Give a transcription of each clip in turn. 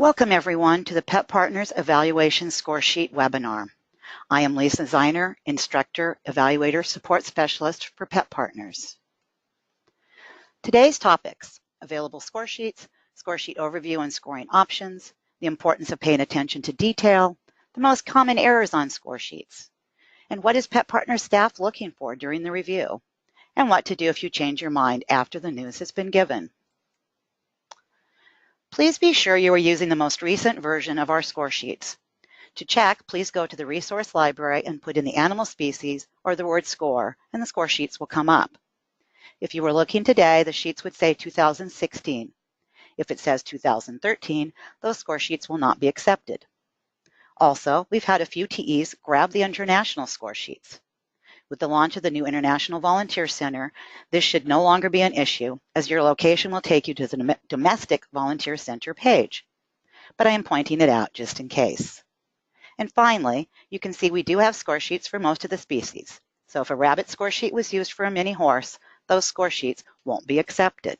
Welcome everyone to the Pet Partners Evaluation Score Sheet webinar. I am Lisa Ziner, Instructor, Evaluator, Support Specialist for Pet Partners. Today's topics: available score sheets, score sheet overview and scoring options, the importance of paying attention to detail, the most common errors on score sheets, and what is Pet Partners staff looking for during the review, and what to do if you change your mind after the news has been given. Please be sure you are using the most recent version of our score sheets. To check, please go to the resource library and put in the animal species or the word score, and the score sheets will come up. If you were looking today, the sheets would say 2016. If it says 2013, those score sheets will not be accepted. Also, we've had a few TEs grab the international score sheets. With the launch of the new International Volunteer Center, this should no longer be an issue, as your location will take you to the Domestic Volunteer Center page. But I am pointing it out just in case. And finally, you can see we do have score sheets for most of the species. So if a rabbit score sheet was used for a mini horse, those score sheets won't be accepted.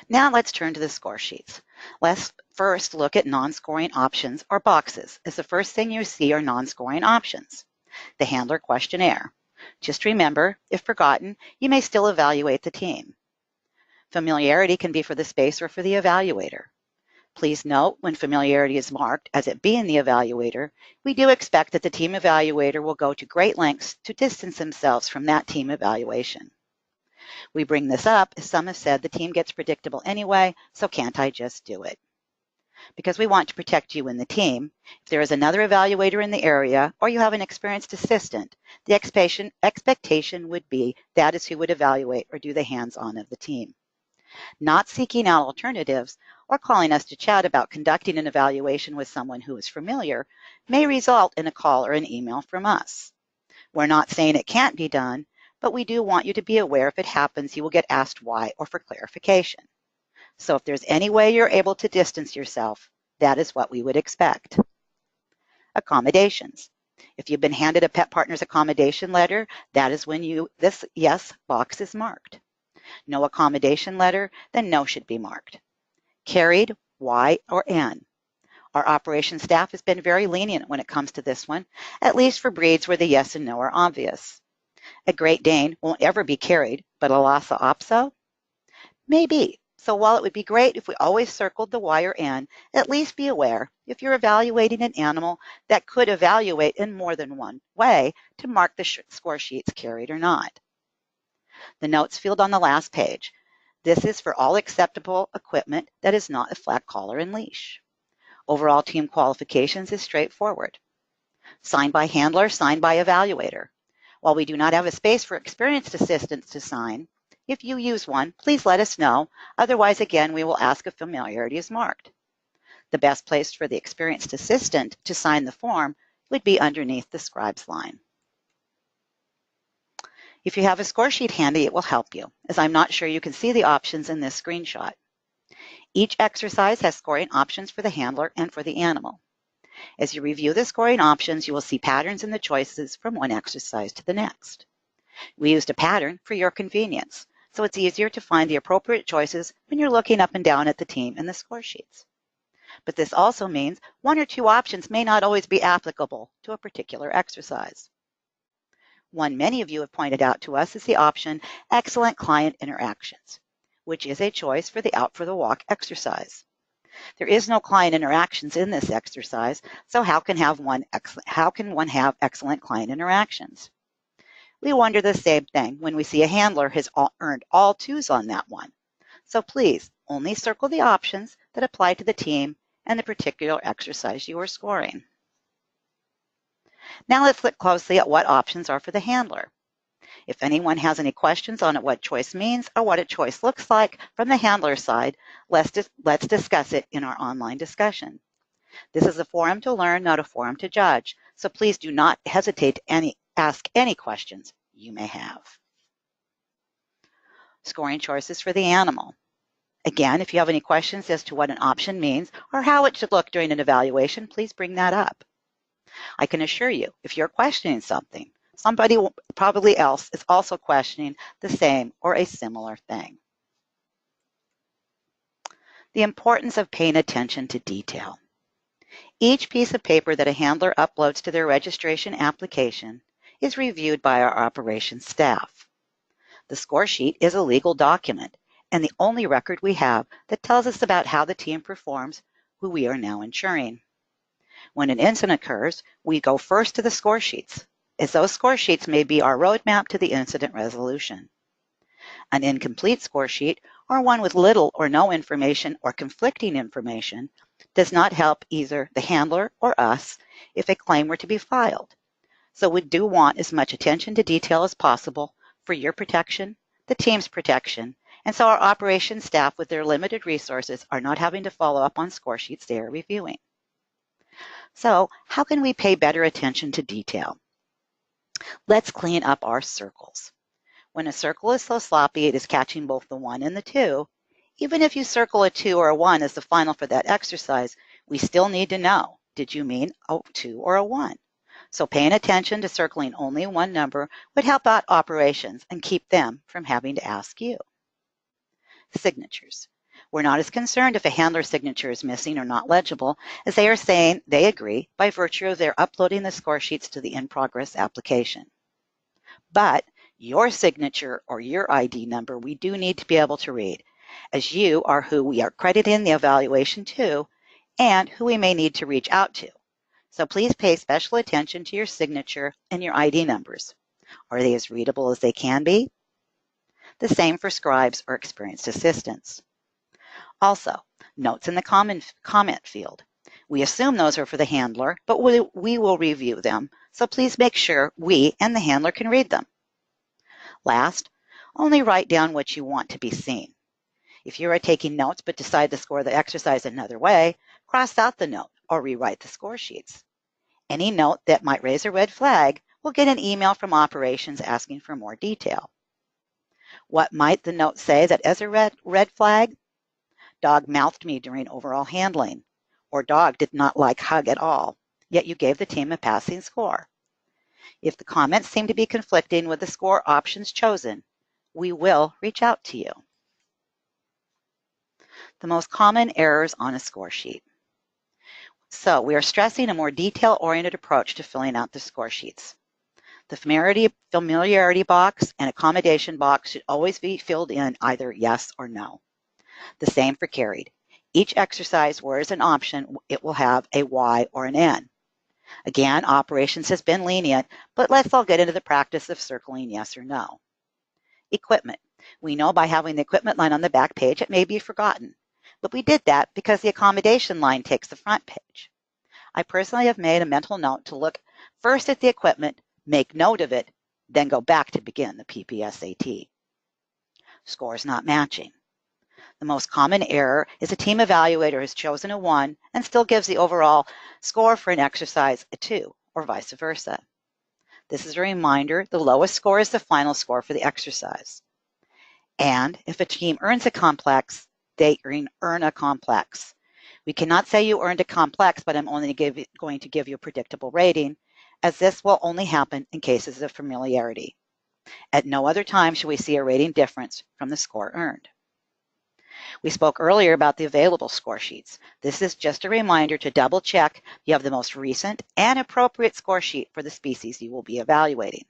Now let's turn to the score sheets. Let's first look at non-scoring options or boxes, as the first thing you see are non-scoring options. The handler questionnaire. Just remember, if forgotten, you may still evaluate the team. Familiarity can be for the space or for the evaluator. Please note, when familiarity is marked as it being the evaluator, we do expect that the team evaluator will go to great lengths to distance themselves from that team evaluation. We bring this up as some have said the team gets predictable anyway, so can't I just do it? Because we want to protect you and the team, if there is another evaluator in the area or you have an experienced assistant, the expectation would be that is who would evaluate or do the hands-on of the team. Not seeking out alternatives or calling us to chat about conducting an evaluation with someone who is familiar may result in a call or an email from us. We're not saying it can't be done, but we do want you to be aware if it happens, you will get asked why or for clarification. So if there's any way you're able to distance yourself, that is what we would expect. Accommodations. If you've been handed a Pet Partners accommodation letter, that is when this yes box is marked. No accommodation letter, then no should be marked. Carried, Y or N. Our operations staff has been very lenient when it comes to this one, at least for breeds where the yes and no are obvious. A Great Dane won't ever be carried, but a Lhasa Apso? Maybe. So while it would be great if we always circled the Y or N, at least be aware if you're evaluating an animal that could evaluate in more than one way to mark the score sheets carried or not. The notes field on the last page. This is for all acceptable equipment that is not a flat collar and leash. Overall team qualifications is straightforward. Signed by handler, signed by evaluator. While we do not have a space for experienced assistants to sign, if you use one, please let us know. Otherwise, again, we will ask if familiarity is marked. The best place for the experienced assistant to sign the form would be underneath the scribe's line. If you have a score sheet handy, it will help you, as I'm not sure you can see the options in this screenshot. Each exercise has scoring options for the handler and for the animal. As you review the scoring options, you will see patterns in the choices from one exercise to the next. We used a pattern for your convenience, so it's easier to find the appropriate choices when you're looking up and down at the team and the score sheets. But this also means one or two options may not always be applicable to a particular exercise. One many of you have pointed out to us is the option Excellent Client Interactions, which is a choice for the Out for the Walk exercise. There is no client interactions in this exercise, so how can one have excellent client interactions? We wonder the same thing when we see a handler has earned all 2s on that one. So please only circle the options that apply to the team and the particular exercise you are scoring. Now let's look closely at what options are for the handler. If anyone has any questions on what choice means or what a choice looks like from the handler side, let's discuss it in our online discussion. This is a forum to learn, not a forum to judge, so please do not hesitate to ask any questions you may have. Scoring choices for the animal. Again, if you have any questions as to what an option means or how it should look during an evaluation, please bring that up. I can assure you, if you're questioning something, somebody probably else is also questioning the same or a similar thing. The importance of paying attention to detail. Each piece of paper that a handler uploads to their registration application is reviewed by our operations staff. The score sheet is a legal document and the only record we have that tells us about how the team performs who we are now insuring. When an incident occurs, we go first to the score sheets, as those score sheets may be our roadmap to the incident resolution. An incomplete score sheet, or one with little or no information or conflicting information, does not help either the handler or us if a claim were to be filed. So we do want as much attention to detail as possible for your protection, the team's protection, and so our operations staff with their limited resources are not having to follow up on score sheets they are reviewing. So how can we pay better attention to detail? Let's clean up our circles. When a circle is so sloppy it is catching both the 1 and the 2, even if you circle a 2 or a 1 as the final for that exercise, we still need to know, did you mean a 2 or a 1? So paying attention to circling only one number would help out operations and keep them from having to ask you. Signatures. We're not as concerned if a handler signature is missing or not legible, as they are saying they agree by virtue of their uploading the score sheets to the in-progress application. But your signature or your ID number we do need to be able to read, as you are who we are crediting the evaluation to and who we may need to reach out to. So please pay special attention to your signature and your ID numbers. Are they as readable as they can be? The same for scribes or experienced assistants. Also, notes in the comment field. We assume those are for the handler, but we will review them, so please make sure we and the handler can read them. Last, only write down what you want to be seen. If you are taking notes but decide to score the exercise another way, cross out the note or rewrite the score sheets. Any note that might raise a red flag will get an email from operations asking for more detail. What might the note say that is a red flag? Dog mouthed me during overall handling, or dog did not like hug at all, yet you gave the team a passing score. If the comments seem to be conflicting with the score options chosen, we will reach out to you. The most common errors on a score sheet. So we are stressing a more detail-oriented approach to filling out the score sheets. The familiarity box and accommodation box should always be filled in either yes or no. The same for carried. Each exercise where it's an option, it will have a Y or an N. Again, operations has been lenient, but let's all get into the practice of circling yes or no. Equipment. We know by having the equipment line on the back page, it may be forgotten, but we did that because the accommodation line takes the front page. I personally have made a mental note to look first at the equipment, make note of it, then go back to begin the PPSAT. Scores not matching. The most common error is a team evaluator has chosen a 1 and still gives the overall score for an exercise a 2, or vice versa. This is a reminder the lowest score is the final score for the exercise. And if a team earns a complex, they earn a complex. We cannot say you earned a complex, but I'm only going to give you a predictable rating, as this will only happen in cases of familiarity. At no other time should we see a rating difference from the score earned. We spoke earlier about the available score sheets. This is just a reminder to double check you have the most recent and appropriate score sheet for the species you will be evaluating.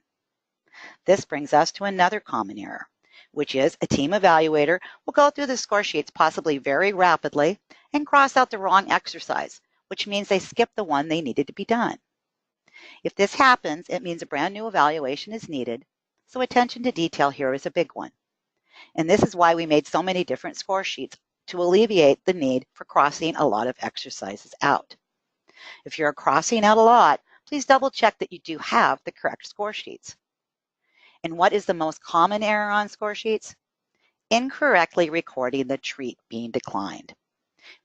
This brings us to another common error, which is a team evaluator will go through the score sheets possibly very rapidly and cross out the wrong exercise, which means they skipped the one they needed to be done. If this happens, it means a brand new evaluation is needed, so attention to detail here is a big one. And this is why we made so many different score sheets to alleviate the need for crossing a lot of exercises out. If you're crossing out a lot, please double check that you do have the correct score sheets. And what is the most common error on score sheets? Incorrectly recording the treat being declined.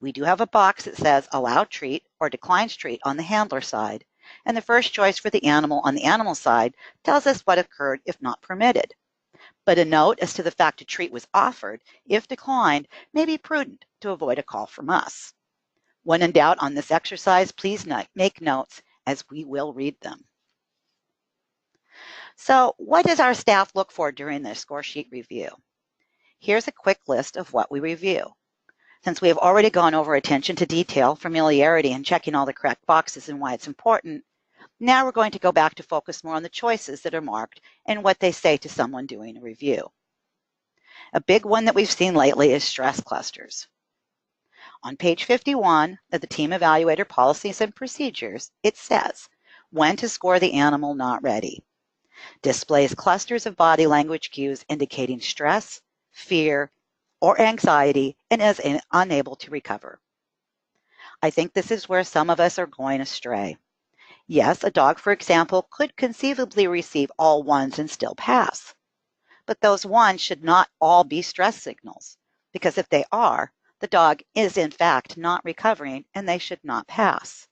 We do have a box that says allow treat or declines treat on the handler side, and the first choice for the animal on the animal side tells us what occurred if not permitted. But a note as to the fact a treat was offered, if declined, may be prudent to avoid a call from us. When in doubt on this exercise, please make notes as we will read them. So what does our staff look for during the score sheet review? Here's a quick list of what we review. Since we have already gone over attention to detail, familiarity, and checking all the correct boxes and why it's important, now we're going to go back to focus more on the choices that are marked and what they say to someone doing a review. A big one that we've seen lately is stress clusters. On page 51 of the Team Evaluator Policies and Procedures, it says, when to score the animal not ready. Displays clusters of body language cues indicating stress, fear, or anxiety and is unable to recover. I think this is where some of us are going astray. Yes, a dog, for example, could conceivably receive all ones and still pass. But those ones should not all be stress signals, because if they are, the dog is in fact not recovering and they should not pass.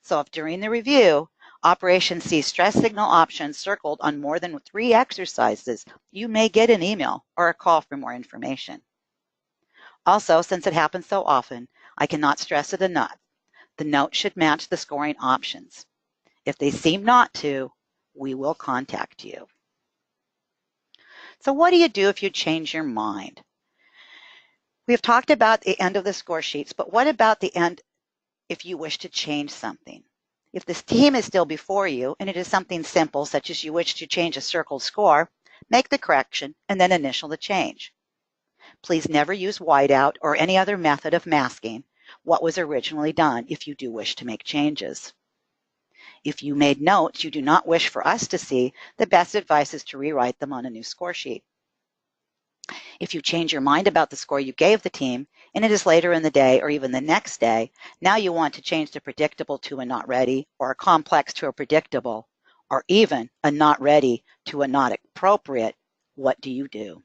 So if during the review, Operation sees stress signal options circled on more than 3 exercises, you may get an email or a call for more information. Also, since it happens so often, I cannot stress it enough. The note should match the scoring options. If they seem not to, we will contact you. So what do you do if you change your mind? We have talked about the end of the score sheets, but what about the end if you wish to change something? If this team is still before you and it is something simple, such as you wish to change a circled score, make the correction and then initial the change. Please never use whiteout or any other method of masking what was originally done if you do wish to make changes. If you made notes you do not wish for us to see, the best advice is to rewrite them on a new score sheet. If you change your mind about the score you gave the team, and it is later in the day or even the next day, now you want to change the predictable to a not ready, or a complex to a predictable, or even a not ready to a not appropriate, what do you do?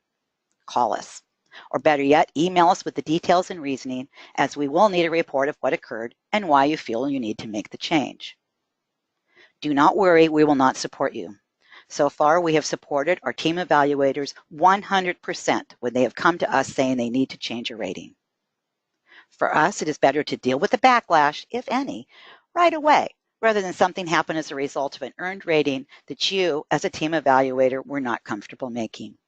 Call us. Or better yet, email us with the details and reasoning, as we will need a report of what occurred and why you feel you need to make the change. Do not worry, we will not support you. So far, we have supported our team evaluators 100% when they have come to us saying they need to change a rating. For us, it is better to deal with the backlash, if any, right away, rather than something happen as a result of an earned rating that you, as a team evaluator, were not comfortable making.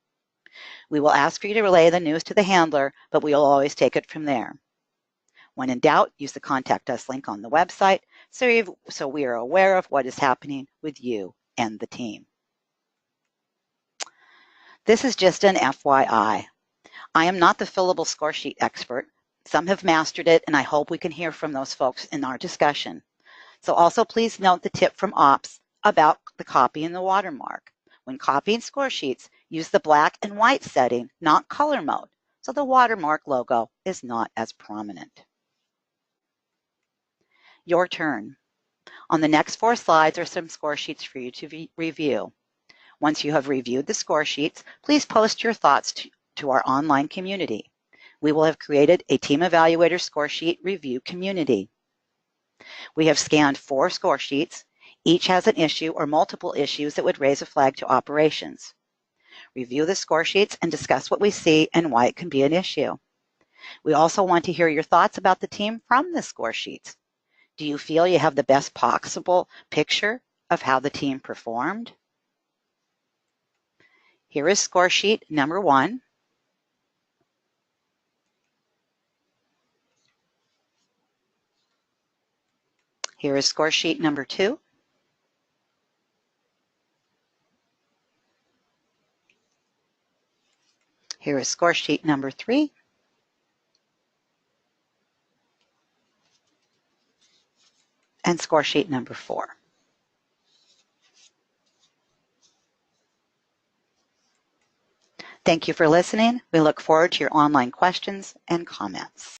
We will ask for you to relay the news to the handler, but we will always take it from there. When in doubt, use the Contact Us link on the website so we are aware of what is happening with you and the team. This is just an FYI. I am not the fillable score sheet expert. Some have mastered it, and I hope we can hear from those folks in our discussion. So also please note the tip from Ops about the copy and the watermark. When copying score sheets, use the black and white setting, not color mode, so the watermark logo is not as prominent. Your turn. On the next 4 slides are some score sheets for you to review. Once you have reviewed the score sheets, please post your thoughts to our online community. We will have created a Team Evaluator score sheet review community. We have scanned 4 score sheets. Each has an issue or multiple issues that would raise a flag to operations. Review the score sheets and discuss what we see and why it can be an issue. We also want to hear your thoughts about the team from the score sheets. Do you feel you have the best possible picture of how the team performed? Here is score sheet number 1. Here is score sheet number 2. Here is score sheet number 3. And score sheet number 4. Thank you for listening. We look forward to your online questions and comments.